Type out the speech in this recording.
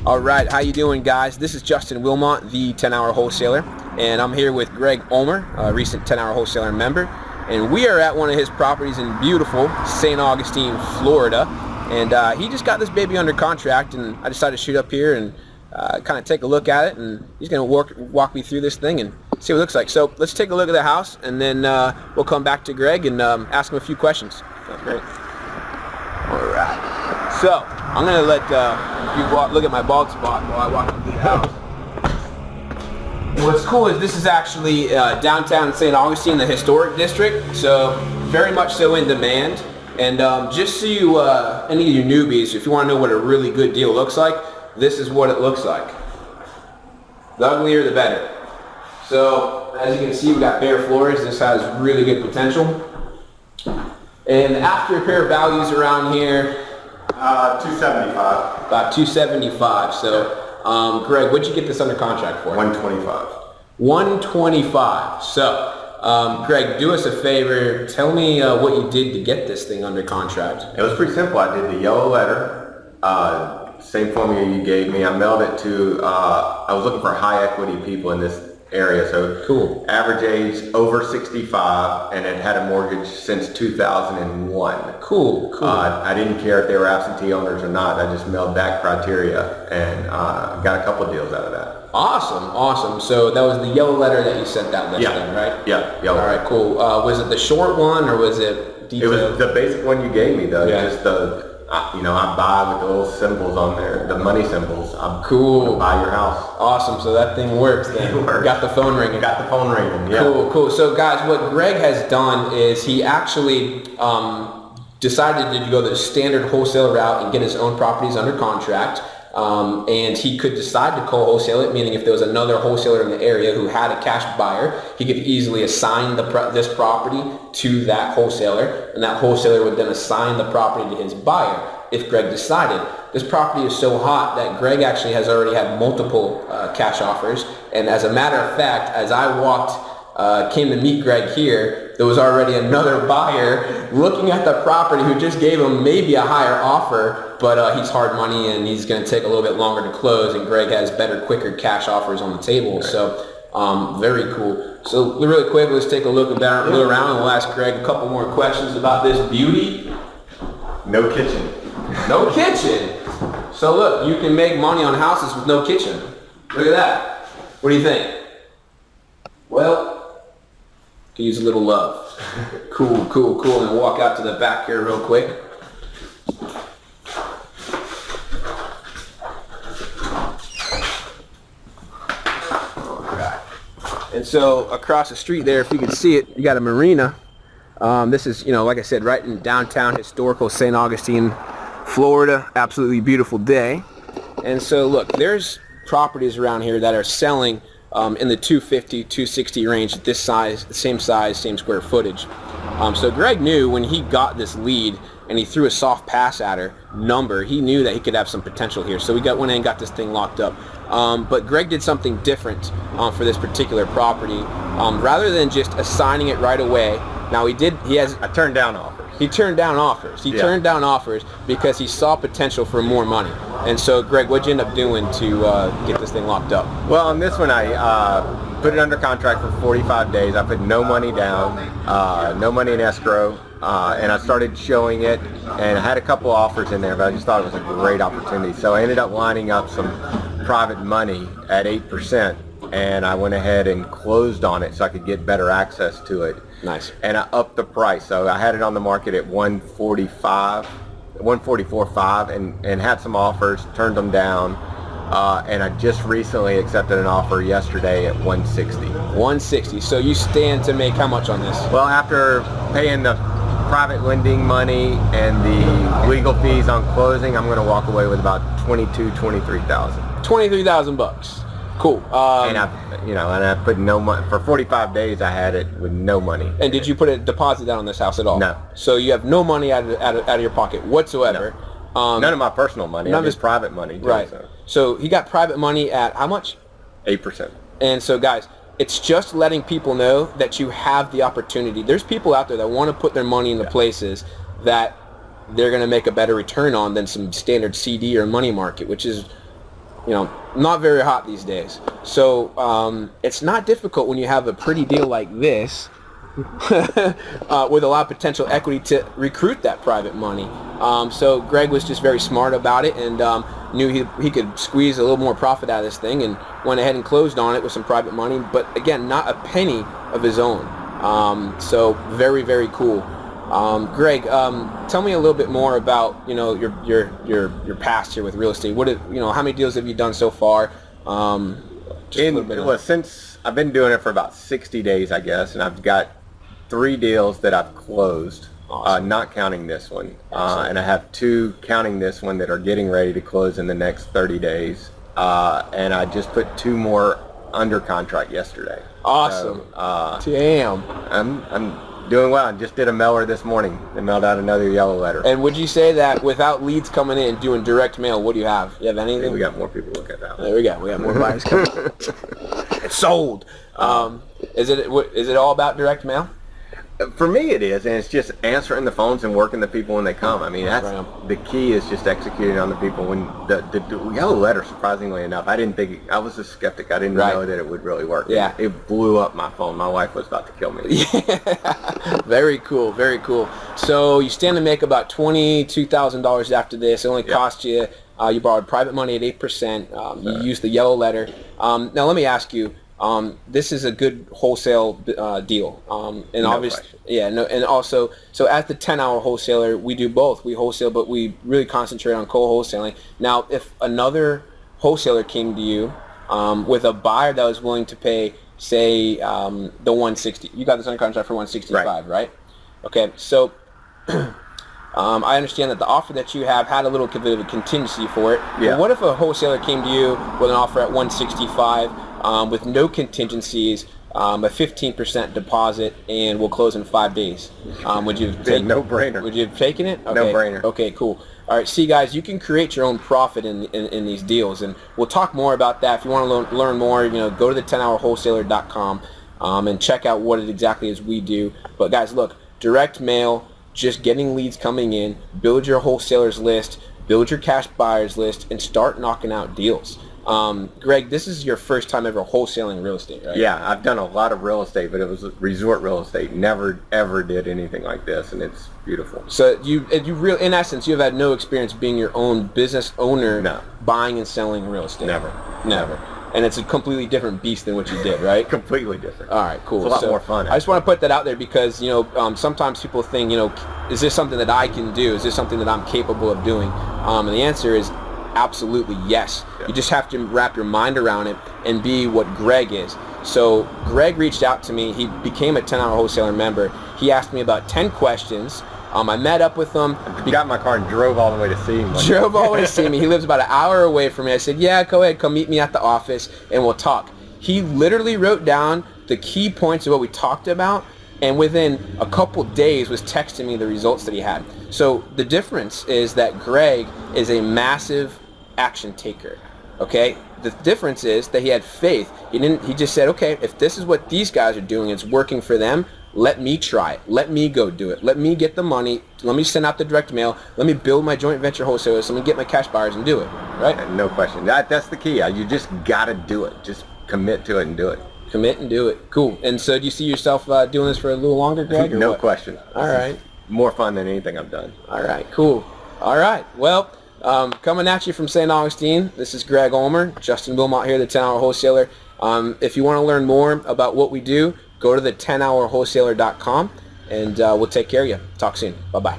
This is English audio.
All right, how you doing, guys? This is Justin Wilmot, the 10-Hour Wholesaler, and I'm here with Greg Ulmer, a recent 10-Hour Wholesaler member, and we are at one of his properties in beautiful St. Augustine, Florida, and he just got this baby under contract, and I decided to shoot up here and kind of take a look at it, and he's going to walk me through this thing and see what it looks like. So let's take a look at the house, and then we'll come back to Greg and ask him a few questions. Sounds great. All right. So I'm going to let you look at my bald spot while I walk through the house. What's cool is this is actually downtown St. Augustine, the historic district, so very much so in demand. And just so you, any of you newbies, if you want to know what a really good deal looks like, this is what it looks like. The uglier the better. So as you can see, we got bare floors. This has really good potential. And the after repair values around here, 275. about 275. So, Greg, what'd you get this under contract for? 125. 125. So, Greg, do us a favor. Tell me what you did to get this thing under contract. It was pretty simple. I did the yellow letter, same formula you gave me. I mailed it to, I was looking for high equity people in this area. So cool. Average age over 65 and had had a mortgage since 2001. Cool. I didn't care if they were absentee owners or not. I just mailed that criteria and got a couple of deals out of that. Awesome. So that was the yellow letter that you sent that list in, right? Yeah. Yellow. All right, cool. Was it the short one or was it detailed? It was the basic one you gave me, though. Yeah. Just the, I buy with the little symbols on there, the money symbols. I'm cool. Buy your house. Awesome. So that thing works then. It works. Got the phone ringing. Got the phone ringing. Yeah. Cool. So guys, what Greg has done is he actually decided to go the standard wholesale route and get his own properties under contract. And he could decide to co-wholesale it, meaning if there was another wholesaler in the area who had a cash buyer, he could easily assign this property to that wholesaler, and that wholesaler would then assign the property to his buyer if Greg decided. This property is so hot that Greg actually has already had multiple cash offers, and as a matter of fact, as I came to meet Greg here, there was already another buyer looking at the property who just gave him maybe a higher offer, but he's hard money and he's going to take a little bit longer to close, and Greg has better, quicker cash offers on the table. So very cool. So really quick, let's take a look around and we'll ask Greg a couple more questions about this beauty. No kitchen. No kitchen? So look, you can make money on houses with no kitchen. Look at that. What do you think? Well, could use a little love. Cool. And we'll walk out to the back here real quick. Alright. And so across the street there, if you can see it, you got a marina. This is, like I said, right in downtown historical St. Augustine, Florida. Absolutely beautiful day. And so look, there's properties around here that are selling in the 250, 260 range at this size, same square footage. So Greg knew when he got this lead and he threw a soft pass at her number, he knew that he could have some potential here. So we went in and got this thing locked up. But Greg did something different for this particular property. Rather than just assigning it right away, I turned down offers. He turned down offers. He turned down offers because he saw potential for more money. And so, Greg, what'd you end up doing to get this thing locked up? Well, on this one, I put it under contract for 45 days. I put no money down, no money in escrow, and I started showing it, and I had a couple offers in there, but I just thought it was a great opportunity. So I ended up lining up some private money at 8%, and I went ahead and closed on it so I could get better access to it. Nice. And I upped the price. So I had it on the market at 144.5 and had some offers, turned them down, and I just recently accepted an offer yesterday at 160. 160. So you stand to make how much on this? Well, after paying the private lending money and the legal fees on closing, I'm going to walk away with about $23,000. $23,000. Cool. And I put no money for 45 days. I had it with no money. And did you put a deposit down on this house at all? No. So you have no money out of your pocket whatsoever. No. None of my personal money. None of his private money. Too, right. So he got private money at how much? 8%. And so, guys, it's just letting people know that you have the opportunity. There's people out there that want to put their money into places that they're going to make a better return on than some standard CD or money market, which is not very hot these days. So it's not difficult when you have a pretty deal like this with a lot of potential equity to recruit that private money. So Greg was just very smart about it and knew he could squeeze a little more profit out of this thing, and went ahead and closed on it with some private money, but again, not a penny of his own. So very, very cool. Greg, tell me a little bit more about your past here with real estate. How many deals have you done so far? Since I've been doing it for about 60 days, I guess, and I've got 3 deals that I've closed. Awesome. Not counting this one, and I have 2 counting this one that are getting ready to close in the next 30 days, and I just put 2 more under contract yesterday. Awesome. So, damn. I'm doing well. I just did a mailer this morning. They mailed out another yellow letter. And would you say that without leads coming in, doing direct mail, what do you have? You have anything? We got more people look at that one. There we go. We got more buyers coming. It's sold. Is it all about direct mail? For me it is, and it's just answering the phones and working the people when they come. I mean, that's right. The key is just executing on the people. When the yellow letter, surprisingly enough, I was a skeptic. I didn't know that it would really work. Yeah. It blew up my phone. My wife was about to kill me. Yeah. Very cool, very cool. So you stand to make about $22,000 after this. It only cost you, you borrowed private money at 8%. You used the yellow letter. Now let me ask you, this is a good wholesale deal, and no obviously, question. and also, so at the 10-hour wholesaler, we do both. We wholesale, but we really concentrate on Co Wholesaling. Now, if another wholesaler came to you with a buyer that was willing to pay, say, the 160, you got this under contract for 165, right? Okay, so I understand that the offer that you have had a little bit of a contingency for it. Yeah. But what if a wholesaler came to you with an offer at 165 with no contingencies, a 15% deposit, and we'll close in 5 days? Would you take? No-brainer. Would you have taken it? Okay. No-brainer. Okay, cool. All right, see guys, you can create your own profit in these deals, and we'll talk more about that. If you want to learn more, go to the 10hourwholesaler.com and check out what it exactly is we do. But guys, look, direct mail, just getting leads coming in, build your wholesalers list, build your cash buyers list, and start knocking out deals. Greg, this is your first time ever wholesaling real estate, right? Yeah, I've done a lot of real estate, but it was resort real estate. Never ever did anything like this, and it's beautiful. So in essence, you've had no experience being your own business owner, No. buying and selling real estate. Never. And it's a completely different beast than what you did, right? Completely different. All right, cool. It's a lot more fun. I just want to put that out there because, sometimes people think, is this something that I can do? Is this something that I'm capable of doing? And the answer is absolutely yes. Yeah. You just have to wrap your mind around it and be what Greg is. So Greg reached out to me. He became a 10-hour wholesaler member. He asked me about 10 questions. I met up with him. He got in my car and drove all the way to see him. Drove all the way to see me. He lives about an hour away from me. I said, yeah, go ahead, come meet me at the office and we'll talk. He literally wrote down the key points of what we talked about, and within a couple days was texting me the results that he had. So the difference is that Greg is a massive action taker. Okay? The difference is that he had faith. He just said, okay, if this is what these guys are doing, it's working for them, let me try it. Let me go do it. Let me get the money. Let me send out the direct mail. Let me build my joint venture wholesalers. Let me get my cash buyers and do it. Right? No question. That's the key. You just got to do it. Just commit to it and do it. Commit and do it. Cool. And so do you see yourself doing this for a little longer, Greg? No question. All right. More fun than anything I've done. All right. Cool. All right. Well, coming at you from St. Augustine, this is Greg Ulmer, Justin Wilmot here, the 10-hour wholesaler. If you want to learn more about what we do, go to the 10hourwholesaler.com, and we'll take care of you. Talk soon. Bye-bye.